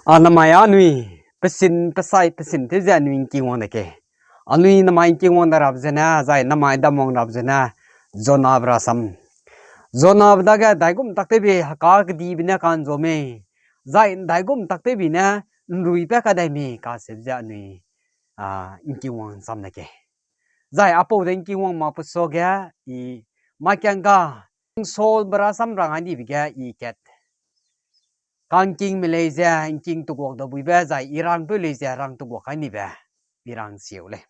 namaya nui pesin pesai pesin te ja nui kingwang de ke anui namai kingwang da rab jena zai namai damong rab jena zona brasam zona bda ga daigum takte bi ka di bina kan zo me zai daigum takte bi na nrui pe ka dai me ka se ja nui kingwang sam de ke zai apo den kingwang ma pu so ga I ma kyang ga sol brasam rang ani bi ga I ket Kang king Malaysia in king to walk the Buiba zai Iran Malaysia rang to walk any ba Iran siule.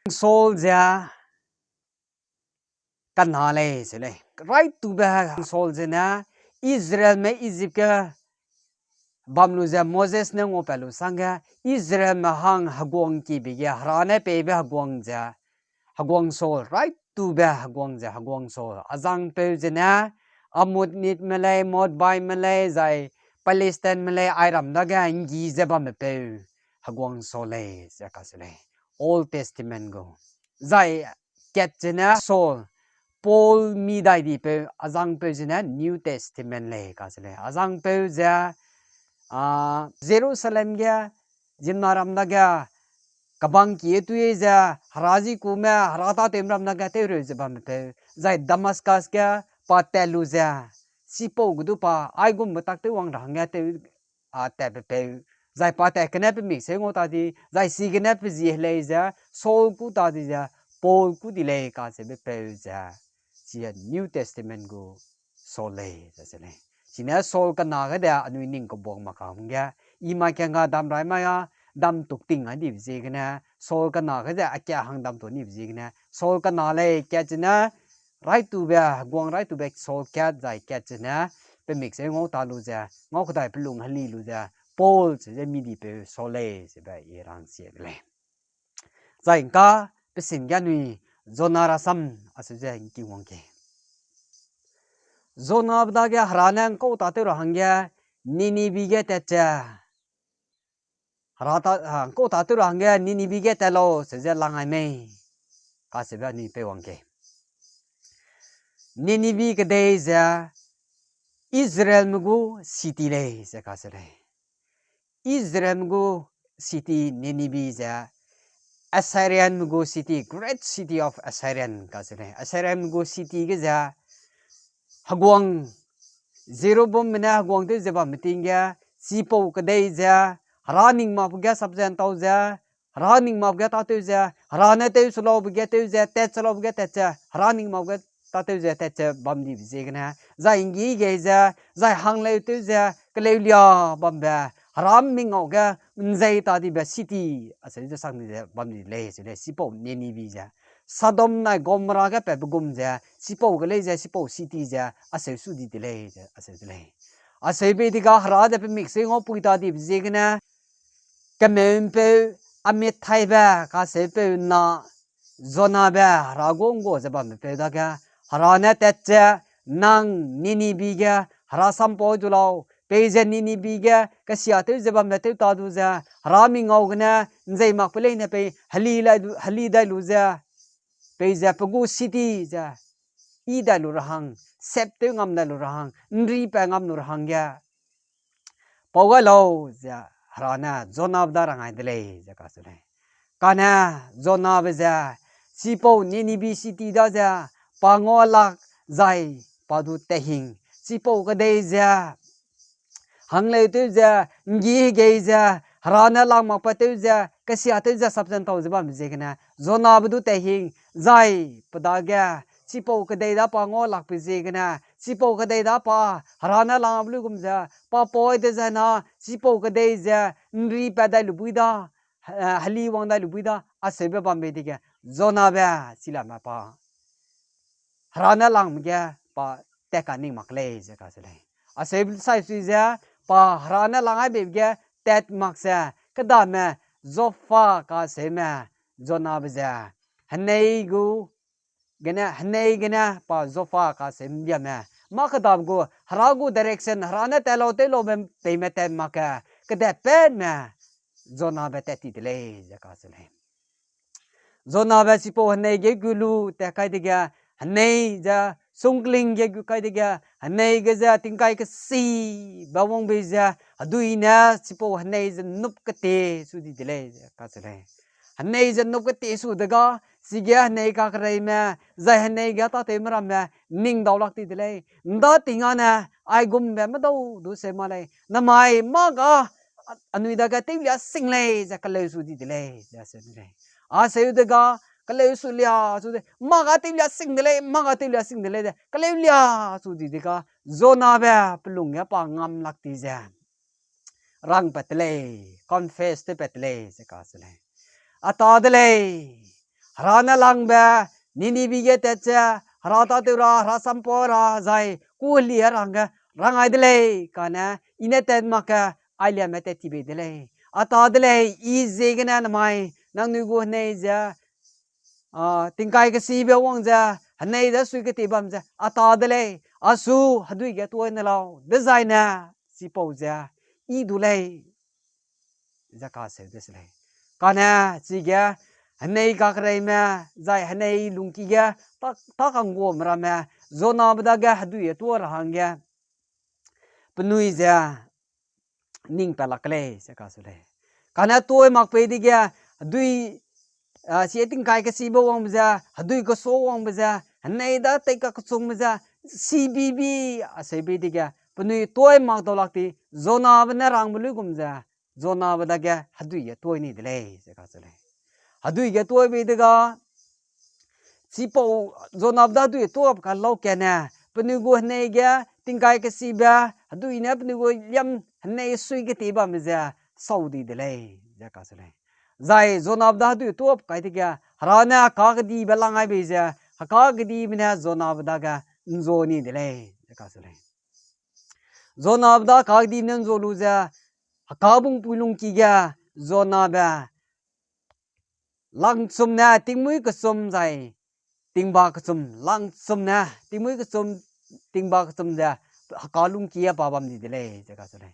Sol ja kanale sile. Right to ba sol zena Israel me Egypt ka bamluza Moses ne ngopelu sanga Israel me hang hagwang ki bigya harane pe be hagwang ja hagwang sol right to ba hagwang ja hagwang sol azang pe zena amut nit malay mod bay malay zai Palestine malay Iram daga ingi zeba me pe hagwang sole zakasle Old Testament go zai ketjena sol Paul mi dai di pe azang pe jena New Testament le kasle azang pe ja Jerusalem ga jinnaram daga kabang ki tuye ja haraji kuma harata temram naga te re zeba me pe zai Damascus ga patelu ja sipo gudu pa ai gum tak te wang rang ga te te pe zai pa te kene pe mi se ngo ta di zai si kene pe ji le ja sol ku ta di ja pol ku di le ka se be pe ja si New Testament go sol le ja se le si na sol ka na ga da anu ning ko bong ma ka hung ga I ma kya ga dam rai ma ya dam tuk ting a di ji kene sol ka na ga da akya hang dam to ni ji kene sol ka na le kya china right to ba gwang right to back sol cat zai cat china pe mix se ngo ta lu ja ngo khdai plung hali lu ja pol se mi di pe sole se ba irang se le zai ka pe sin ga nui zonara sam asu ja ki wong ke zona bda ga harana ko ta te ro hangya nini bi ge ta cha harata ko ta te ro hangya nini bi ge ta lo se ja langai me ka se ba ni pe wong ke Ninibi kadai za Israel mugu city le za kasare Israel mugu city Ninibi za Assyrian mugu city great city of Assyrian kasare Assyrian mugu city ke za hagwang zero bom mena hagwang te zeba metingya sipo kadai za running ma buga sabjan tau za running ma buga ta te za rana te slo buga te za te slo buga te za running ma buga ta te za te bam di zegna za ingi ge za za hang le te za klelia bam ba ram ming au ga nzai ta di ba city ase za sang ni bam di le se le sipo ne ni bi za sadom na gomra ga pe gum za sipo ga le za sipo city za ase su di le ase le ase be di ga hra da pe mixing o puita di zegna kamem pe amit thai ba ka se pe na zona ba ragong go za bam pe da ga harana tetcha nang nini biga harasam po julau peje nini biga kasia te zeba mete ta du za harami ngawgna nzai mak pele ne pe hali da lu za peje pagu city za I da lu rahang sep te ngam da lu rahang nri pa ngam nu rahang ya pawalo za harana zona da rangai dele za kasule kana zona ba za sipo nini bi city da za pangolak zai padu tehing sipo kadai za hangle tu za ngi ge za harana lang ma patu za kasia tu za sabjan tau za bam zegna zona bdu tehing zai padaga sipo kadai da pangolak pi zegna sipo kadai da pa harana lang blu gum za pa poi de za na sipo kadai za nri pada lu buida hali wang da lu buida asebe bam be diga zona ba sila ma pa harana lang mge pa teka ning makle je ka sele aseb sai sui ja pa harana lang ai bege tet maksa kada me zofa ka se me zona bja hanei gu gena pa zofa ka se mbya me ma kada gu haragu direction harana telo telo me pe me tet maka kada pen me zona be teti le je ka sele zona be sipo hanei ge gulu te kai diga hanei ja sungling ge gu kai diga hanei ge ja tingkai ke si bawong be ja aduina sipo hanei jan nup kate su di dile ka sele hanei jan nup kate su daga sigya hanei ka krai ma zai hanei ga ta te mara ma ning daw lak ti dile nda tinga na ai gum be ma do du se ma lai na mai ma ga anui da ga te ya sing le ja ka le su di dile ja se ne a se daga ka le su lia su de ma ga te ya sing dile ma ga te ya sing dile de ka le lia su di daga zona ba plung ya pa ngam lak ti ja rang patle confess te patle se ka se le ata dile harana lang ba nini bi ge te cha harata te ra ra sampora zai ku li ranga rangai dile kana inetet maka alia mete tibe dile ata dile i zegena na mai nang nu go nei ja tingkai ka si be wong ja hanei da sui ka ti bam ja ata dile asu hadui ge to na law designer si po ja i du le ja ka se des le kana si ga hanei ka krai ma zai hanei lungki ga ta kang go mra ma zona bda ga hadui to ra hang ga penui ja ning pa lakle se ka se le kana toy mak pe di ga dui si ting kai ka si bo wang ja hadui ko so wang ja hanei da te ka chung ja cbb ase be di ga penui toy mak to lak ti zona bna rang blu gum ja zona bda ga hadui ya toy ni dile se ka se le hadui ga toy be di ga si po zona bda du to ka lo ke na penui go hanei ga ting kai ka si ba hadui na penui go yam hanei sui ke ti ba me ja saudi dile ja ka se le zai zona bda du to kai ti ga harana ka ga di belangai be ja ka ga di bna zona bda ga nzo ni dile ja ka se le zona bda ka ga di nan zo lu ja ka bung pulung ki ga zona ba lang sum na ting mui ka sum zai ting ba ka sum lang sum na ting mui ka sum ting ba ka sum ja ka lung ki ya pa bam ni dile ja ka se le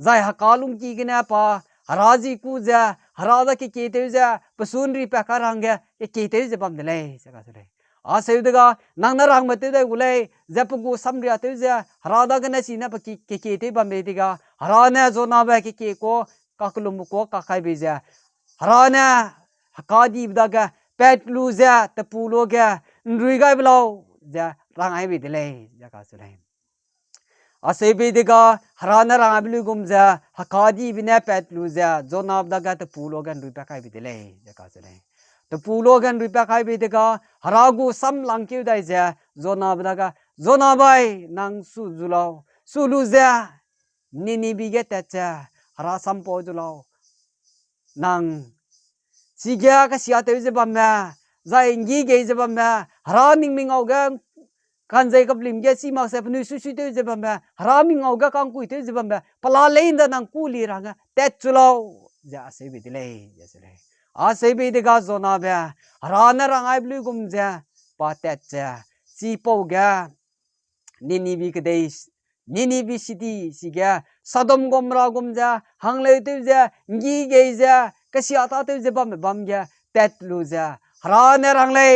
zai ha ka lung ki gna pa haraji ku ja harada ke te ja pasun ri pa ka rang ga ke te ja bam dile ja ka se le a se daga nang na rang ma te da gulai ja pu gu sam ri te ja harada ga na si na pa ke te bam be diga harana zona ba ke ko ka kulum ko ka kai be ja harana ka di da ga pet lu ja ta pu lo ga nrui ga blo ja rang ai be dile ja ka se le ase be diga harana rang ablu gum ja hakadi bina pet lu ja zona da ga ta pu lo ga nrui pa kai be dile ja ka se le ta pu lo ga nrui pa kai be diga haragu sam lang kyu dai ja zona da ga zona bai nang su zu lo su lu ja nini bi ge ta cha hara sam po zu lo nang si ga ka sia te je bam ma zai ngi ge je bam ma hara ning ming au ga kan zai kap lim ge si mak se pnu su su te je bam ma hara ming au ga kang kui te je bam ma pala lein da nang ku li ra ga te chu lo ja se bi dile ja se le a se bi de ga zona ba hara na rang ai blu gum ja pa te cha si po ga nini bi ke dei nini bi city si ga sadom gomra gum ja hang le te ja ngi ge ja ka sia ta te je bam ga tet lu ja hara na rang le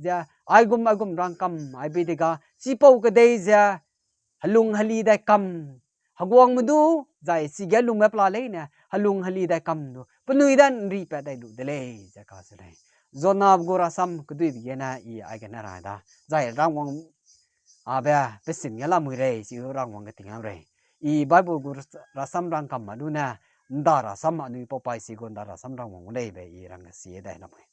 ja ai gum rang kam ai bi de ga si po ke dei ja halung hali dai kam hagwang mudu zai si ga lung ma pla le na halung hali dai kam du punui dan ri pa dai lu de le ja ka se le zona gora sam ku du bi na I ai ga na ra da zai rang wang a ba pesin ya la mu re si rang wang ga ting am re I bible gur rasam rang kam ma du na nda ra sam anu po pai si gon da ra sam rang wang le be I rang si dai na mai